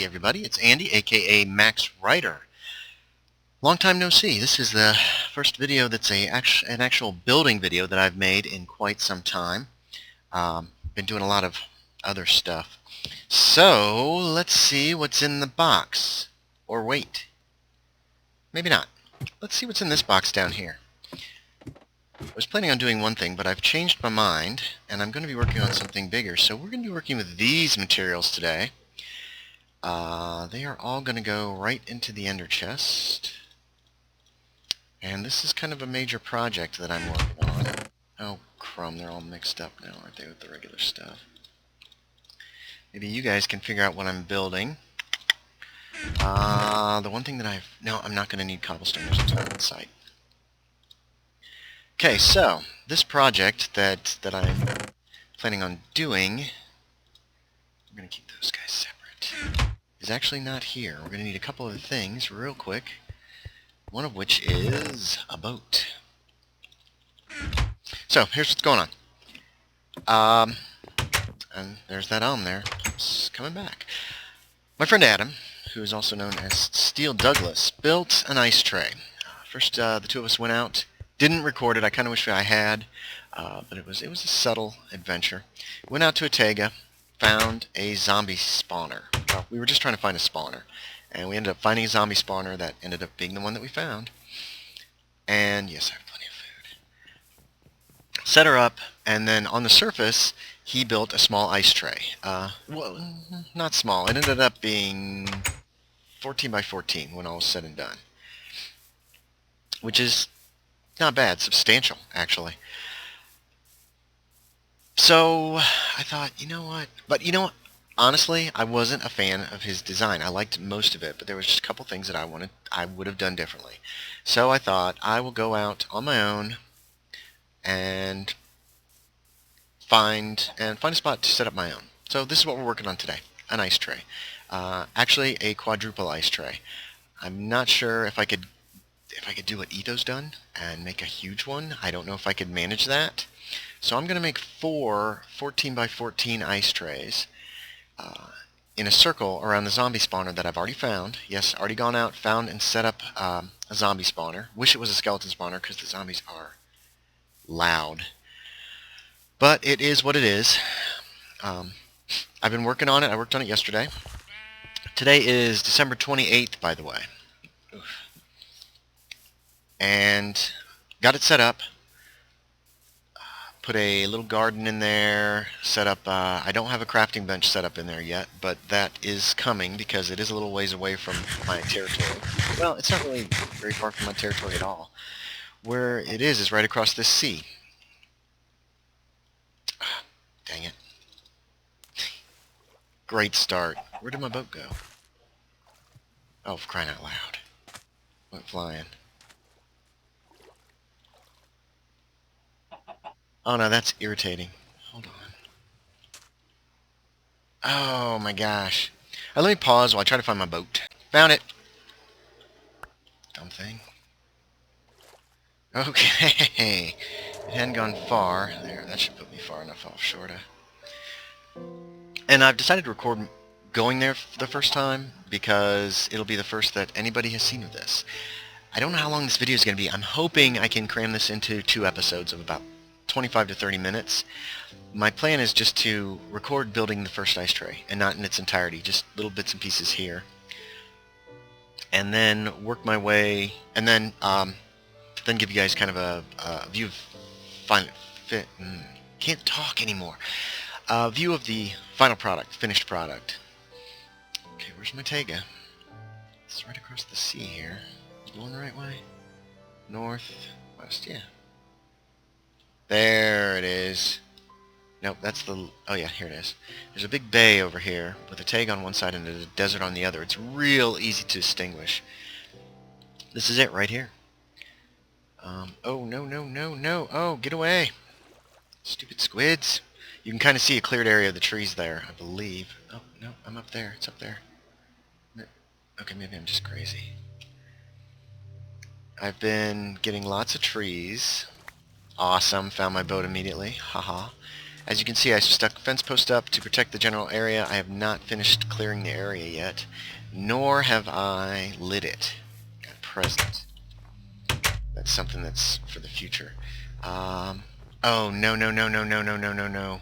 Howdy everybody, it's Andy, aka Max Writer. Long time no see. This is the first video that's an actual building video that I've made in quite some time. Been doing a lot of other stuff. So, let's see what's in the box. Or wait. Maybe not. Let's see what's in this box down here. I was planning on doing one thing, but I've changed my mind, and I'm going to be working on something bigger. So we're going to be working with these materials today. They are all going to go right into the ender chest. And this is kind of a major project that I'm working on. Oh, crumb, they're all mixed up now, aren't they, with the regular stuff? Maybe you guys can figure out what I'm building. The one thing that no, I'm not going to need cobblestone. There's a ton on site. Okay, so this project that I'm planning on doing, we're going to keep those guys separate, is actually not here. We're going to need a couple of things real quick, one of which is a boat. So here's what's going on. And there's that there. It's coming back. My friend Adam, who is also known as Steel Douglas, built an ice tray. First, the two of us went out. Didn't record it. I kind of wish I had, but it was a subtle adventure. Went out to a taiga, found a zombie spawner. Well, we were just trying to find a spawner, and we ended up finding a zombie spawner that ended up being the one that we found. And yes, I have plenty of food. Set her up, and then on the surface, he built a small ice tray. Well, not small. It ended up being 14 by 14 when all was said and done, which is not bad, substantial, actually. So I thought, you know what? But you know what? Honestly, I wasn't a fan of his design. I liked most of it, but there was just a couple things that I would have done differently. So I thought I will go out on my own and find a spot to set up my own. So this is what we're working on today: an ice tray. Actually, a quadruple ice tray. I'm not sure if I could do what Ito's done and make a huge one. I don't know if I could manage that. So I'm going to make 4 14 by 14 ice trays in a circle around the zombie spawner that I've already found. Yes, already gone out, found, and set up a zombie spawner. Wish it was a skeleton spawner because the zombies are loud. But it is what it is. I've been working on it. I worked on it yesterday. Today is December 28th, by the way. Oof. And got it set up. Put a little garden in there, set up, I don't have a crafting bench set up in there yet, but that is coming because it is a little ways away from my territory. Well, it's not really very far from my territory at all. Where it is right across this sea. Dang it. Great start. Where did my boat go? Oh, for crying out loud. Went flying. Oh no, that's irritating. Hold on. Oh my gosh. Let me pause while I try to find my boat. Found it. Dumb thing. Okay. It hadn't gone far. There, that should put me far enough offshore to... And I've decided to record going there for the first time because it'll be the first that anybody has seen of this. I don't know how long this video is going to be. I'm hoping I can cram this into 2 episodes of about 25 to 30 minutes. My plan is just to record building the first ice tray, and not in its entirety, just little bits and pieces here. And then work my way, and then give you guys kind of a view of can't talk anymore. A view of the final product, finished product. Okay, where's my taiga? It's right across the sea here. Going the right way? North, west, yeah. There it is. Nope, that's the... Oh yeah, here it is. There's a big bay over here with a taiga on one side and a desert on the other. It's real easy to distinguish. This is it right here. Oh, no, no, no, no. Oh, get away. Stupid squids. You can kind of see a cleared area of the trees there, I believe. Oh, no, I'm up there. It's up there. Okay, maybe I'm just crazy. I've been getting lots of trees. Awesome. Found my boat immediately. Haha. As you can see, I stuck a fence post up to protect the general area. I have not finished clearing the area yet, nor have I lit it at present. That's something that's for the future. Oh, no, no, no, no, no, no, no, no, no.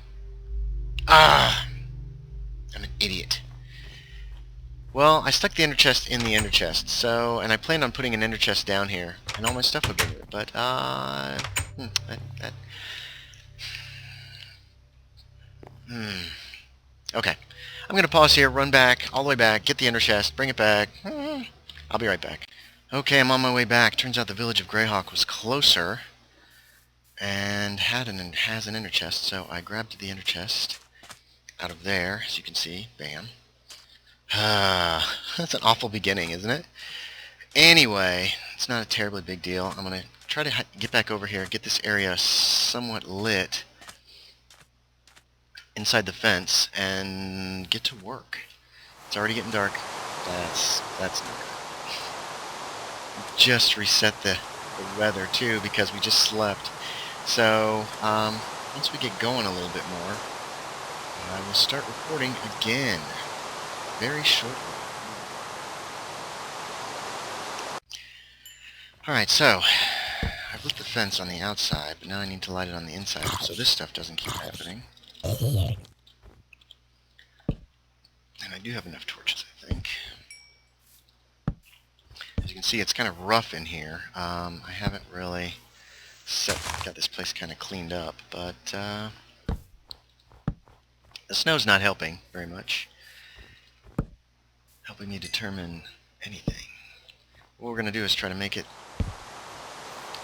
Ah! I'm an idiot. Well, I stuck the ender chest in the ender chest, so, and I planned on putting an ender chest down here, and all my stuff would be in it, but, Okay. I'm going to pause here, run back, all the way back, get the ender chest, bring it back. I'll be right back. Okay, I'm on my way back. Turns out the village of Greyhawk was closer and has an ender chest, so I grabbed the ender chest out of there, as you can see. Bam. That's an awful beginning, isn't it? Anyway, it's not a terribly big deal. I'm going to try to get back over here, get this area somewhat lit inside the fence, and get to work. It's already getting dark. That's not good. Just reset the weather, too, because we just slept. So, once we get going a little bit more, I will start recording again very shortly. Alright, so I've lit the fence on the outside, but now I need to light it on the inside so this stuff doesn't keep happening. And I do have enough torches, I think. As you can see, it's kind of rough in here. I haven't really got this place kind of cleaned up, but the snow's not helping very much. Helping me determine anything. What we're going to do is try to make it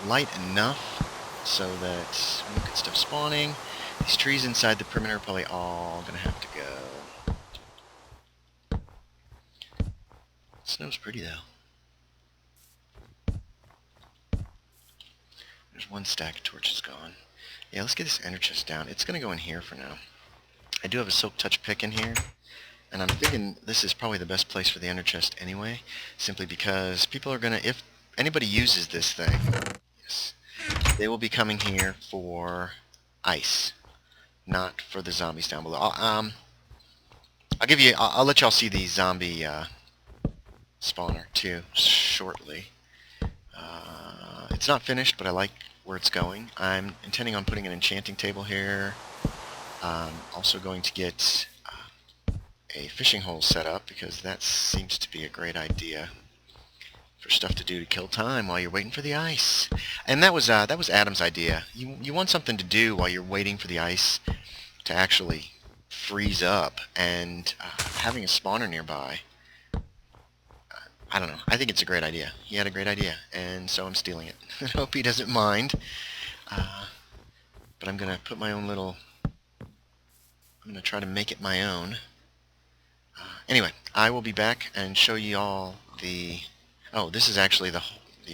light enough so that we don't get stuff spawning. These trees inside the perimeter are probably all going to have to go. Snow's pretty, though. There's one stack of torches gone. Yeah, let's get this ender chest down. It's going to go in here for now. I do have a silk touch pick in here, and I'm thinking this is probably the best place for the ender chest anyway, simply because people are going to, if anybody uses this thing, yes, they will be coming here for ice, not for the zombies down below. I'll let y'all see the zombie spawner too shortly. It's not finished, but I like where it's going. I'm intending on putting an enchanting table here. Also going to get a fishing hole set up, because that seems to be a great idea for stuff to do to kill time while you're waiting for the ice. And that was Adam's idea. You want something to do while you're waiting for the ice to actually freeze up, and having a spawner nearby, I don't know. I think it's a great idea. He had a great idea, and so I'm stealing it. I hope he doesn't mind. But I'm going to put my own little... I'm going to try to make it my own. Anyway, I will be back and show you all the... Oh, this is actually the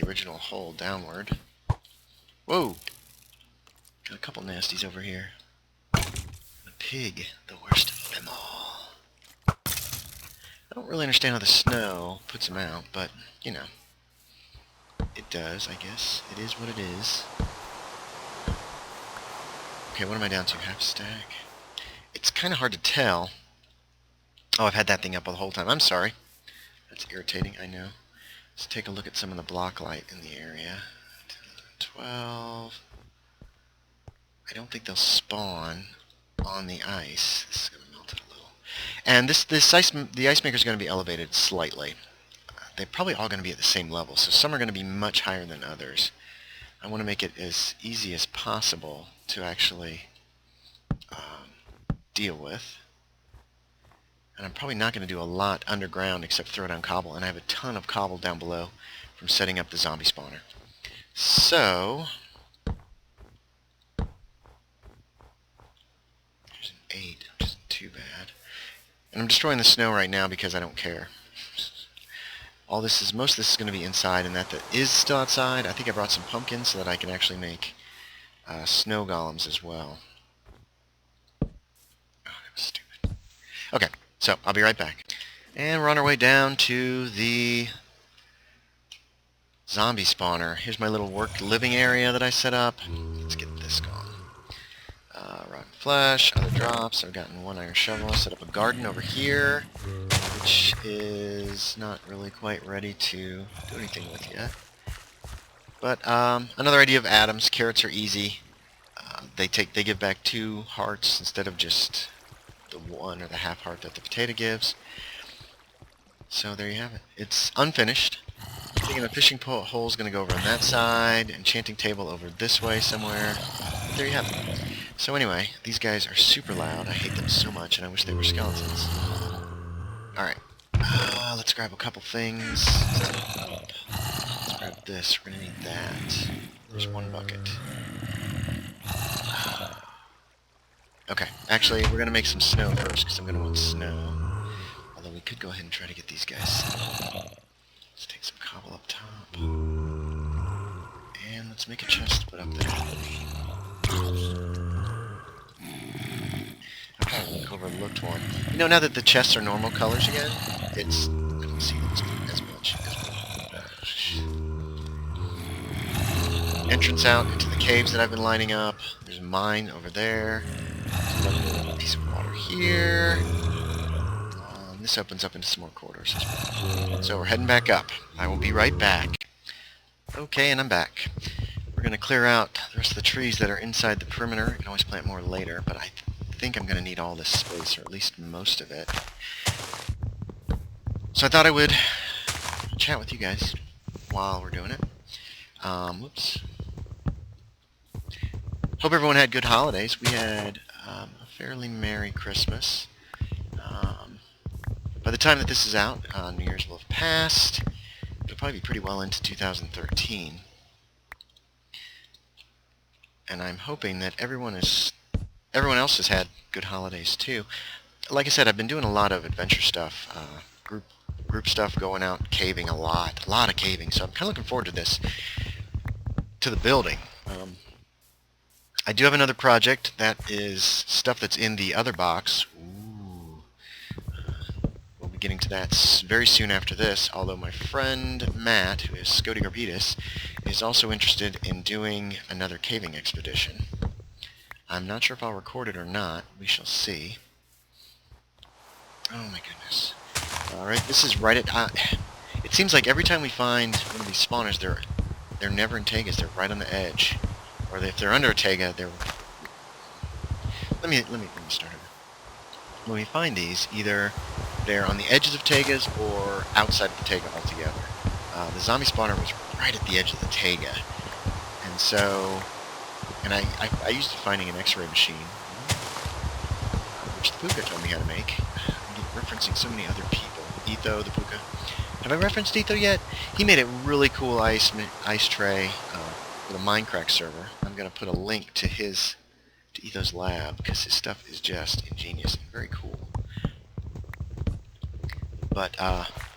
original hole downward. Whoa! Got a couple nasties over here. The pig, the worst of them all. I don't really understand how the snow puts them out, but, you know, it does, I guess. It is what it is. Okay, what am I down to? Half stack? It's kind of hard to tell. Oh, I've had that thing up all the whole time. I'm sorry. That's irritating, I know. Let's take a look at some of the block light in the area. 12. I don't think they'll spawn on the ice. This is going to melt it a little. And the ice maker is going to be elevated slightly. They're probably all going to be at the same level, so some are going to be much higher than others. I want to make it as easy as possible to actually deal with. And I'm probably not going to do a lot underground except throw down cobble, and I have a ton of cobble down below from setting up the zombie spawner. So, there's an 8, which isn't too bad. And I'm destroying the snow right now because I don't care. Most of this is going to be inside, and that is still outside. I think I brought some pumpkins so that I can actually make snow golems as well. Oh, that was stupid. Okay, so I'll be right back. And we're on our way down to the zombie spawner. Here's my little living area that I set up. Let's get this going. rotten flesh, other drops. I've gotten 1 iron shovel. Set up a garden over here, which is not really quite ready to do anything with yet. But another idea of atoms. Carrots are easy. They give back 2 hearts instead of just the 1 or the half heart that the potato gives. So there you have it. It's unfinished. Thinking a fishing hole is going to go over on that side, enchanting table over this way somewhere. But there you have it. So anyway, these guys are super loud. I hate them so much, and I wish they were skeletons. Alright. Let's grab a couple things. Let's grab this. We're going to need that. There's 1 bucket. Okay, actually, we're going to make some snow first, because I'm going to want snow. Although we could go ahead and try to get these guys. Let's take some cobble up top. And let's make a chest to put up there. I probably overlooked one. You know, now that the chests are normal colors again, it's... I don't see them as much. Entrance out into the caves that I've been lining up. There's a mine over there. There's a piece of water here. This opens up into some more corridors as well. So we're heading back up. I will be right back. Okay, and I'm back. We're going to clear out the rest of the trees that are inside the perimeter. You can always plant more later, but I think I'm going to need all this space, or at least most of it. So I thought I would chat with you guys while we're doing it. Whoops. Hope everyone had good holidays. We had a fairly merry Christmas. By the time that this is out, New Year's will have passed. It'll probably be pretty well into 2013. And I'm hoping that everyone else has had good holidays too. Like I said, I've been doing a lot of adventure stuff, group stuff, going out caving a lot of caving. So I'm kind of looking forward to this, to the building. I do have another project that is stuff that's in the other box. Getting to that very soon after this, although my friend Matt, who is Scody Garbitas, is also interested in doing another caving expedition. I'm not sure if I'll record it or not. We shall see. Oh my goodness. Alright, this is right at... it seems like every time we find one of these spawners, they're never in Tegas. They're right on the edge. Or if they're under a Tega, they're... Let me start over. When we find these, either they're on the edges of Tegas or outside of the Tega altogether. The zombie spawner was right at the edge of the Tega. And so... And I used it finding an X-ray machine, which the Puka told me how to make. I'm referencing so many other people. Etho, the Puka. Have I referenced Etho yet? He made a really cool ice tray for the Minecraft server. I'm going to put a link to Etho's lab, because his stuff is just ingenious and very cool. But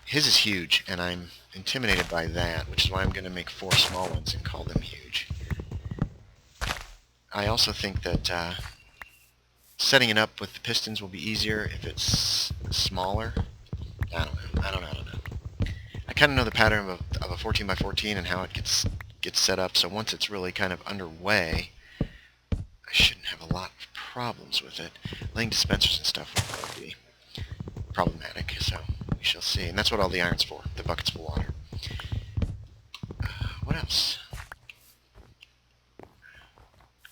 his is huge, and I'm intimidated by that, which is why I'm going to make 4 small ones and call them huge. I also think that setting it up with the pistons will be easier if it's smaller. I don't know. I kind of know the pattern of a 14x14 and how it gets set up, so once it's really kind of underway, I shouldn't have a lot of problems with it. Laying dispensers and stuff will probably be problematic, so we shall see. And that's what all the iron's for, the buckets of water. What else?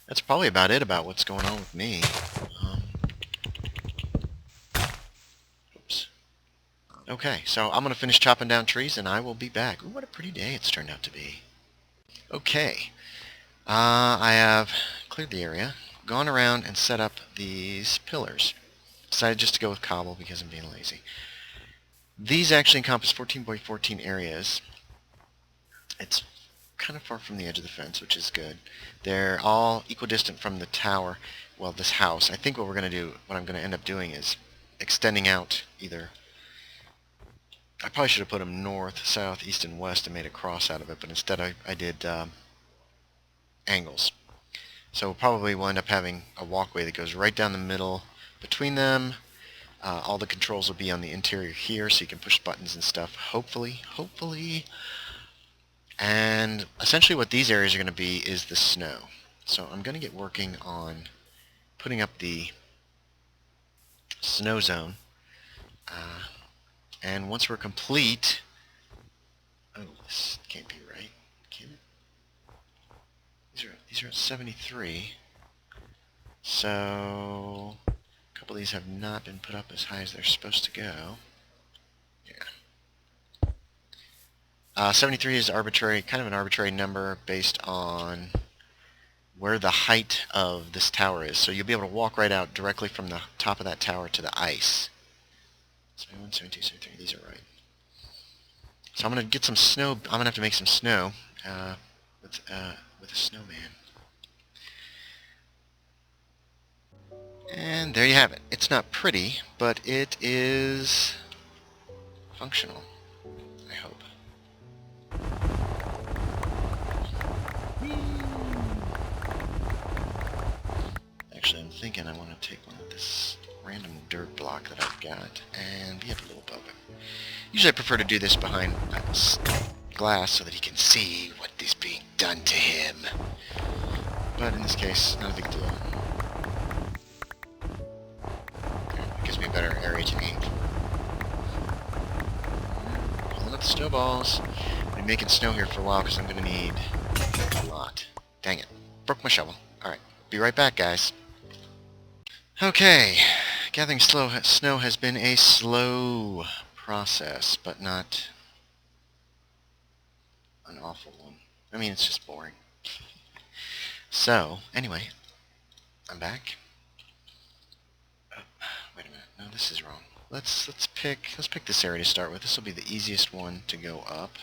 That's probably about it about what's going on with me. Oops. Okay, so I'm going to finish chopping down trees and I will be back. Ooh, what a pretty day it's turned out to be. Okay. I have cleared the area, gone around and set up these pillars. Decided just to go with cobble because I'm being lazy. These actually encompass 14x14 areas. It's kind of far from the edge of the fence, which is good. They're all equidistant from the tower, well, this house. I think what I'm going to end up doing is extending out either... I probably should have put them north, south, east, and west and made a cross out of it, but instead I did angles. So probably we'll end up having a walkway that goes right down the middle between them. All the controls will be on the interior here, so you can push buttons and stuff, hopefully. And essentially what these areas are going to be is the snow. So I'm going to get working on putting up the snow zone. And once we're complete... Oh, this can't be right. Can it? These are at 73. So... a couple of these have not been put up as high as they're supposed to go. Yeah. 73 is arbitrary, kind of an arbitrary number based on where the height of this tower is. So you'll be able to walk right out directly from the top of that tower to the ice. 71, 72, 73, these are right. So I'm going to get some snow. I'm going to have to make some snow with a snowman. And there you have it. It's not pretty, but it is functional, I hope. Actually, I'm thinking I want to take one of this random dirt block that I've got and be able to above it. Usually I prefer to do this behind glass so that he can see what is being done to him. But in this case, not a big deal. It gives me a better area to aim for. Pulling up the snowballs. I've been making snow here for a while because I'm going to need a lot. Dang it. Broke my shovel. Alright. Be right back, guys. Okay. Gathering snow has been a slow process, but not an awful one. I mean, it's just boring. So, anyway, I'm back. Oh, wait a minute. No, this is wrong. Let's pick this area to start with. This will be the easiest one to go up.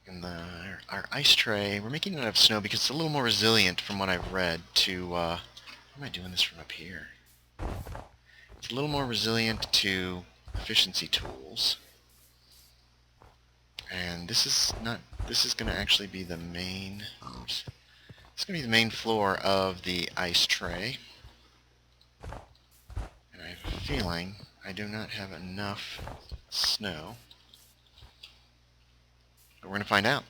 And our ice tray, we're making it out of snow because it's a little more resilient from what I've read to how am I doing this from up here? It's a little more resilient to efficiency tools. And this is going to actually be the main, oops, it's going to be the main floor of the ice tray. And I have a feeling I do not have enough snow. But we're going to find out.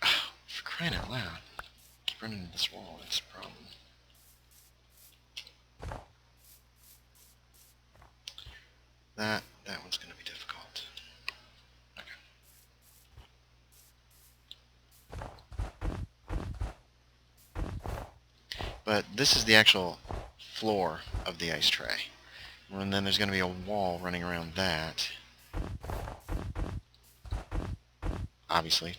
Oh, for crying out loud. I keep running into this wall, that's the problem. That one's going to be difficult. Okay. But this is the actual floor of the ice tray. And then there's going to be a wall running around that. Obviously,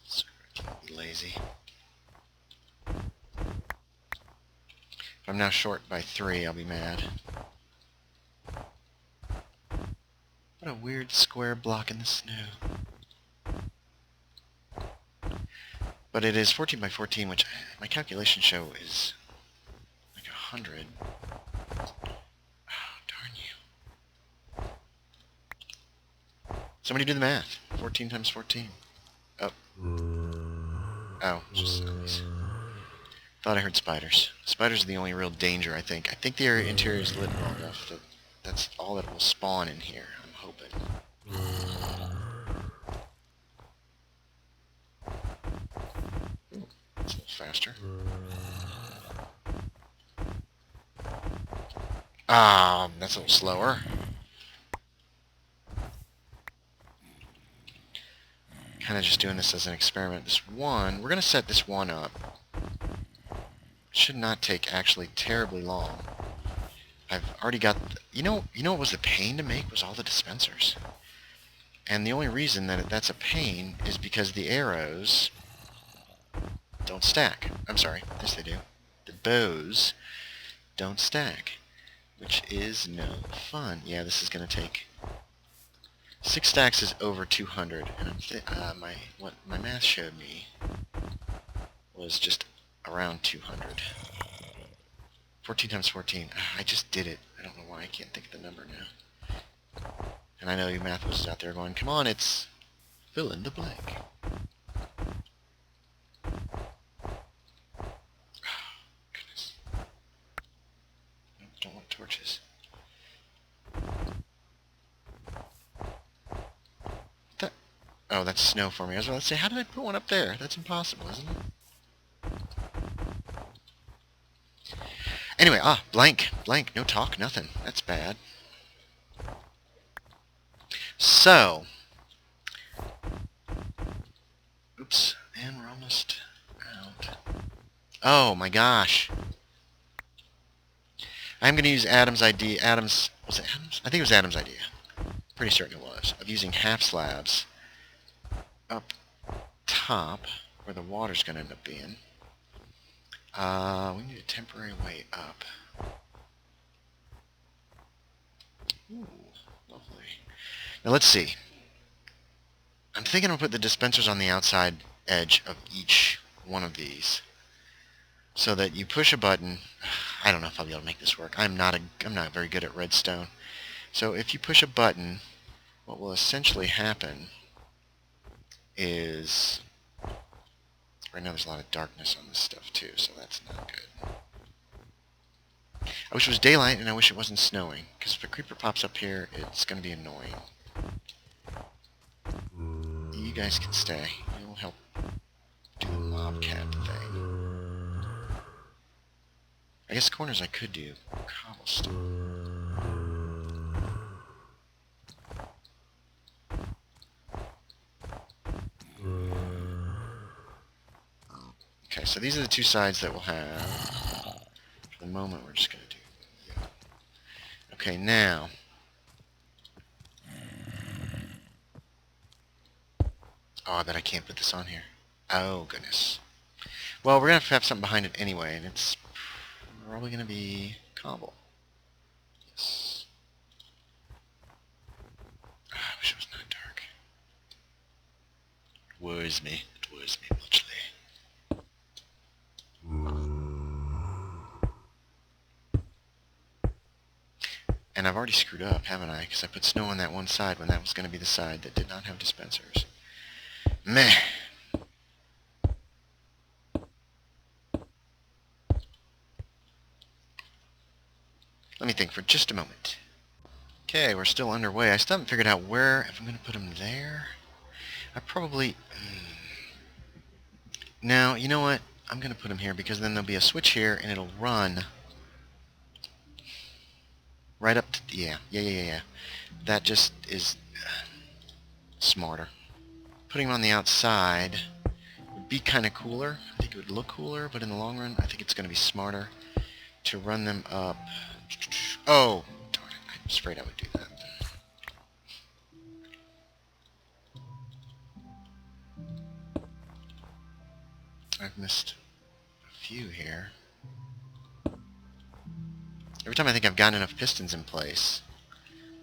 So can't be lazy. If I'm now short by 3, I'll be mad. What a weird square block in the snow. But it is 14 by 14, which my calculations show is like 100. Oh, darn you. Somebody do the math. 14 times 14. Oh. Oh, just squeeze. Thought I heard spiders. Spiders are the only real danger, I think. I think the interior is lit well enough that that's all that will spawn in here, I'm hoping. Ooh, that's a little faster. That's a little slower. Kind of just doing this as an experiment. This one, we're going to set this one up. It should not take actually terribly long. I've already got, you know what was the pain to make was all the dispensers. And the only reason that that's a pain is because the arrows don't stack. I'm sorry, yes they do. The bows don't stack, which is no fun. Yeah, this is going to take 6 stacks is over 200, and what my math showed me was just around 200. 14 times 14. I just did it. I don't know why I can't think of the number now. And I know you math was out there going, come on, it's fill in the blank. Oh, goodness. Don't want torches. Oh, that's snow for me. I was about to say, how did I put one up there? That's impossible, isn't it? Anyway, blank. Blank. No talk, nothing. That's bad. So. Oops. And we're almost out. Oh, my gosh. I'm going to use Adam's idea. Was it Adam's? I think it was Adam's idea. Pretty certain it was. Of using half slabs up top, where the water's going to end up being. We need a temporary way up. Ooh, lovely. Now let's see. I'm thinking I'll put the dispensers on the outside edge of each one of these, so that you push a button. I don't know if I'll be able to make this work. I'm not very good at redstone. So if you push a button, what will essentially happen is, right now there's a lot of darkness on this stuff too, so that's not good. I wish it was daylight, and I wish it wasn't snowing, because if a creeper pops up here, it's going to be annoying. You guys can stay. You'll help do the Macabre thing. I guess corners I could do cobblestone. Okay, so these are the two sides that we'll have. For the moment, we're just going to do... Yeah. Okay, now... Oh, I bet I can't put this on here. Oh, goodness. Well, we're going to have something behind it anyway, and it's probably going to be cobble. Yes. Oh, I wish it was not dark. It worries me. It worries me muchly. And I've already screwed up, haven't I? Because I put snow on that one side when that was going to be the side that did not have dispensers. Meh. Let me think for just a moment. Okay, we're still underway. I still haven't figured out where, if I'm going to put them there. I probably... Now, you know what? I'm going to put them here because then there'll be a switch here and it'll run right up to... Yeah. That just is smarter. Putting them on the outside would be kind of cooler. I think it would look cooler, but in the long run, I think it's going to be smarter to run them up... Oh, darn it. I was afraid I would do that. I've missed a few here. Every time I think I've gotten enough pistons in place,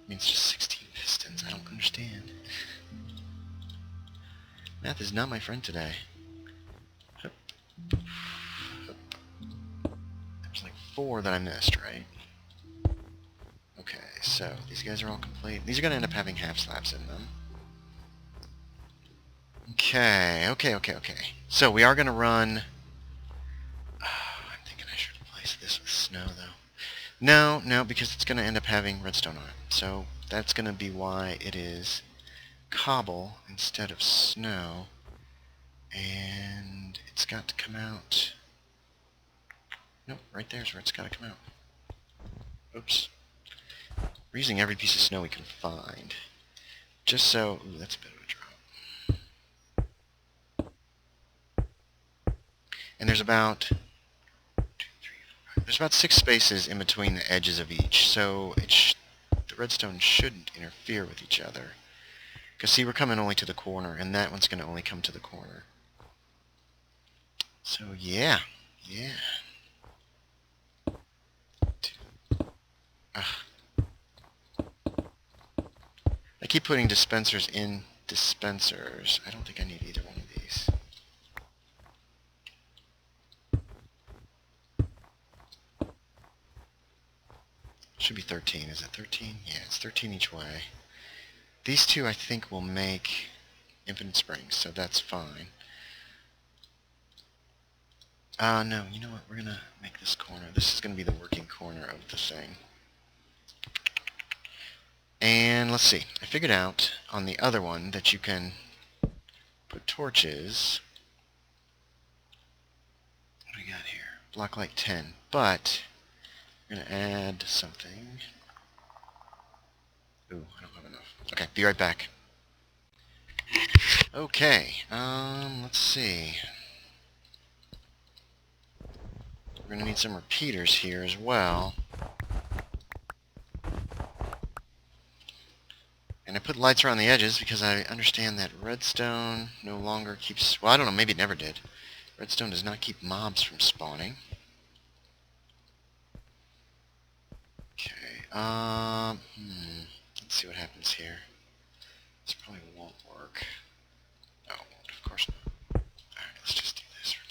it means just 16 pistons. I don't understand. Math is not my friend today. Hup. There's like 4 that I missed, right? Okay, so these guys are all complete. These are going to end up having half slabs in them. Okay. So we are going to run... I'm thinking I should replace this with snow, though. No, because it's going to end up having redstone on it. So that's going to be why it is cobble instead of snow. And it's got to come out... Nope, right there's where it's got to come out. Oops. We're using every piece of snow we can find. Just so... Ooh, that's a bit of a drop. And there's about... There's about 6 spaces in between the edges of each, so the redstone shouldn't interfere with each other. Because see, we're coming only to the corner, and that one's going to only come to the corner. So yeah. I keep putting dispensers in dispensers. I don't think I need either one of these. Should be 13. Is it 13? Yeah, it's 13 each way. These two I think will make infinite springs, so that's fine. No, you know what? We're going to make this corner. This is going to be the working corner of the thing. And let's see. I figured out on the other one that you can put torches. What do we got here? Block light 10. But we're going to add something. Ooh, I don't have enough. Okay, be right back. Okay, let's see. We're going to need some repeaters here as well. And I put lights around the edges because I understand that redstone no longer keeps... Well, I don't know, maybe it never did. Redstone does not keep mobs from spawning. Okay, let's see what happens here. This probably won't work. No, it won't, of course not. Alright, let's just do this for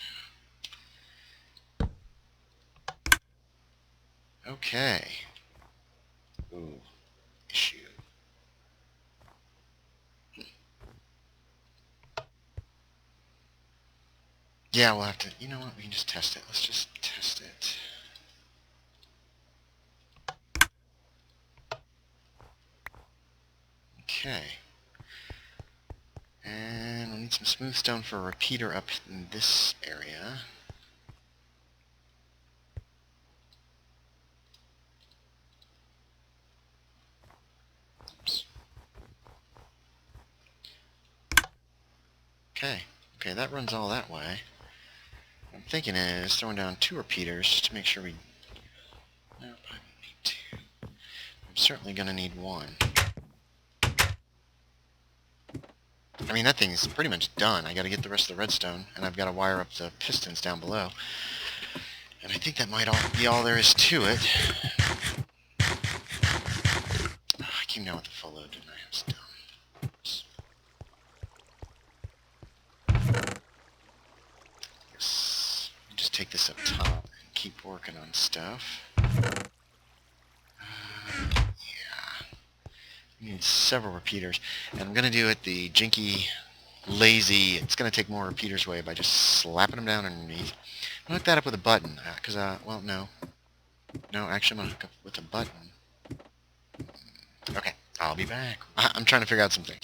now. Okay. Ooh, issue. Yeah, we'll have to... You know what? We can just test it. Let's just test it. Okay. And we'll need some smooth stone for a repeater up in this area. Oops. Okay. Okay, that runs all that way. What I'm thinking is throwing down 2 repeaters just to make sure we... No, probably won't need 2. I'm certainly going to need 1. I mean, that thing's pretty much done. I got to get the rest of the redstone, and I've got to wire up the pistons down below. And I think that might be all there is to it. Oh, I came down with the full load, didn't I? I was dumb. Oops. Yes. Just take this up top and keep working on stuff. Need several repeaters, and I'm going to do it the jinky, lazy, it's going to take more repeaters way by just slapping them down underneath. I'm going to hook that up with a button, because, well, no. No, actually I'm going to hook up with a button. Okay, I'll be back. I'm trying to figure out something.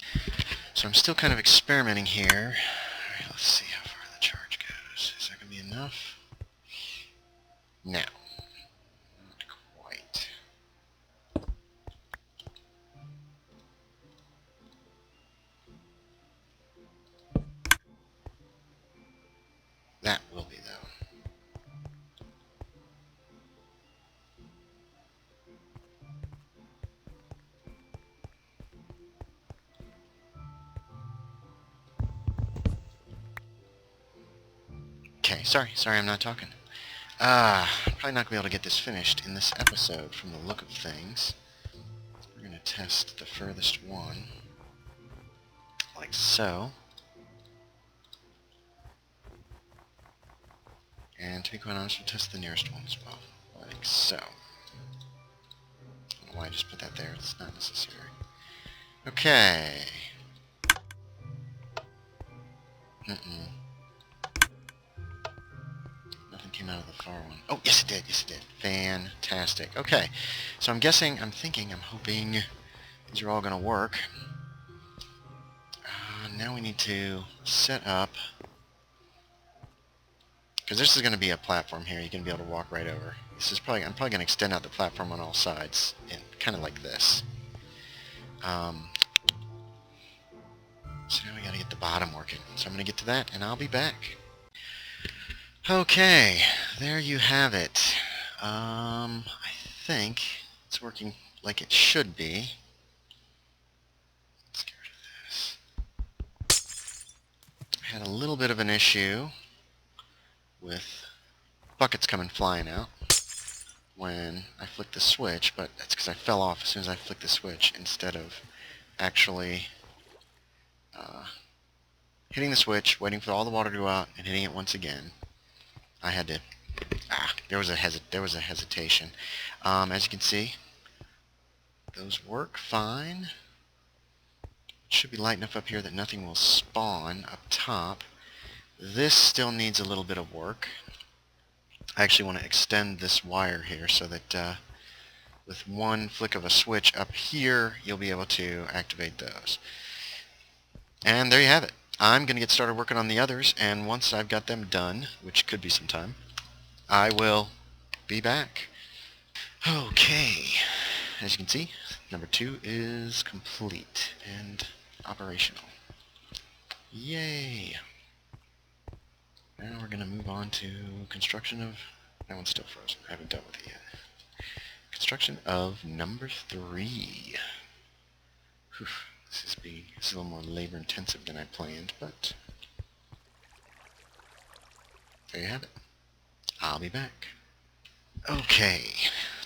So I'm still kind of experimenting here. Alright, let's see how far the charge goes. Is that going to be enough? No. Not quite. That will be, though. Okay, sorry, I'm not talking. Probably not going to be able to get this finished in this episode from the look of things. We're going to test the furthest one, like so. And to be quite honest, we'll test the nearest one as well, like so. I don't know why I just put that there, it's not necessary. Okay. Nothing came out of the far one. Oh, yes it did, Fantastic. Okay, so I'm hoping these are all going to work. Now we need to set up, because this is going to be a platform here. You're going to be able to walk right over. I'm probably going to extend out the platform on all sides, kind of like this. So now we got to get the bottom working. So I'm going to get to that, and I'll be back. Okay, there you have it. I think it's working like it should be. Let's get rid of this. I had a little bit of an issue with buckets coming flying out when I flicked the switch, but that's because I fell off as soon as I flicked the switch instead of actually hitting the switch, waiting for all the water to go out, and hitting it once again. I had to... there was a hesitation. As you can see, those work fine. It should be light enough up here that nothing will spawn up top. This still needs a little bit of work. I actually want to extend this wire here so that with one flick of a switch up here, you'll be able to activate those. And there you have it. I'm going to get started working on the others, and once I've got them done, which could be some time, I will be back. Okay, as you can see, number 2 is complete and operational. Yay! Now we're going to move on to construction of... That one's still frozen. I haven't dealt with it yet. Construction of number 3. Whew, this is a little more labor intensive than I planned, but there you have it. I'll be back. Okay,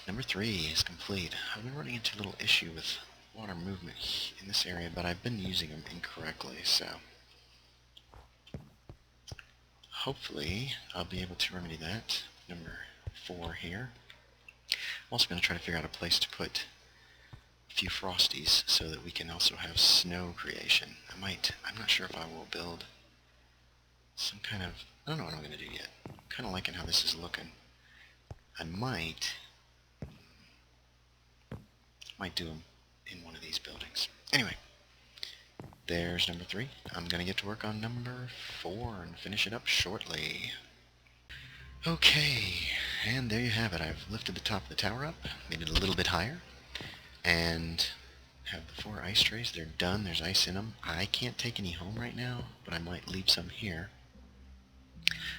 number 3 is complete. I've been running into a little issue with water movement in this area, but I've been using them incorrectly, so hopefully I'll be able to remedy that. Number 4 here. I'm also going to try to figure out a place to put a few frosties so that we can also have snow creation. I'm not sure if I will build some kind of... I don't know what I'm going to do yet. I'm kind of liking how this is looking. I might do them in one of these buildings. Anyway, there's number 3. I'm going to get to work on number 4 and finish it up shortly. Okay, and there you have it. I've lifted the top of the tower up, made it a little bit higher, and have the 4 ice trays. They're done. There's ice in them. I can't take any home right now, but I might leave some here.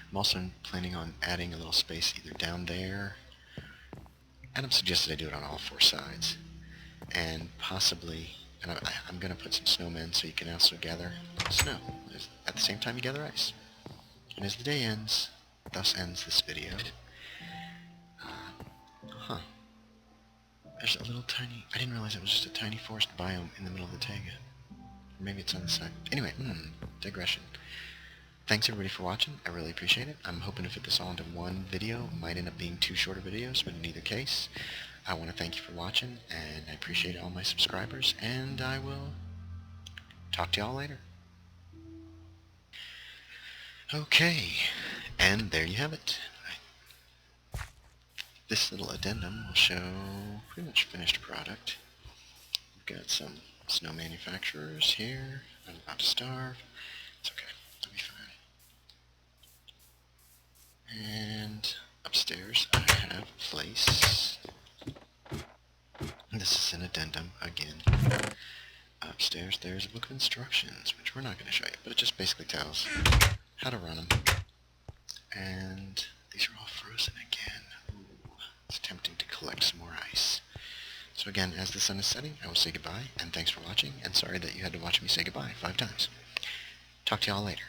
I'm also planning on adding a little space either down there. Adam suggested I do it on all 4 sides. And possibly, and I'm going to put some snowmen so you can also gather snow at the same time you gather ice. And as the day ends, thus ends this video. There's a little tiny... I didn't realize it was just a tiny forest biome in the middle of the taiga. Or maybe it's on the side. Anyway, digression. Thanks everybody for watching. I really appreciate it. I'm hoping to fit this all into one video. Might end up being 2 shorter videos, but in either case, I want to thank you for watching, and I appreciate all my subscribers, and I will talk to y'all later. Okay, and there you have it. This little addendum will show pretty much finished product. We've got some snow manufacturers here. I'm about to starve. It's okay. I'll be fine. And upstairs I have a place. This is an addendum again. Upstairs there's a book of instructions, which we're not going to show you, but it just basically tells how to run them. And these are all frozen again. Ooh, it's tempting to collect some more ice. So again, as the sun is setting, I will say goodbye, and thanks for watching, and sorry that you had to watch me say goodbye 5 times. Talk to y'all later.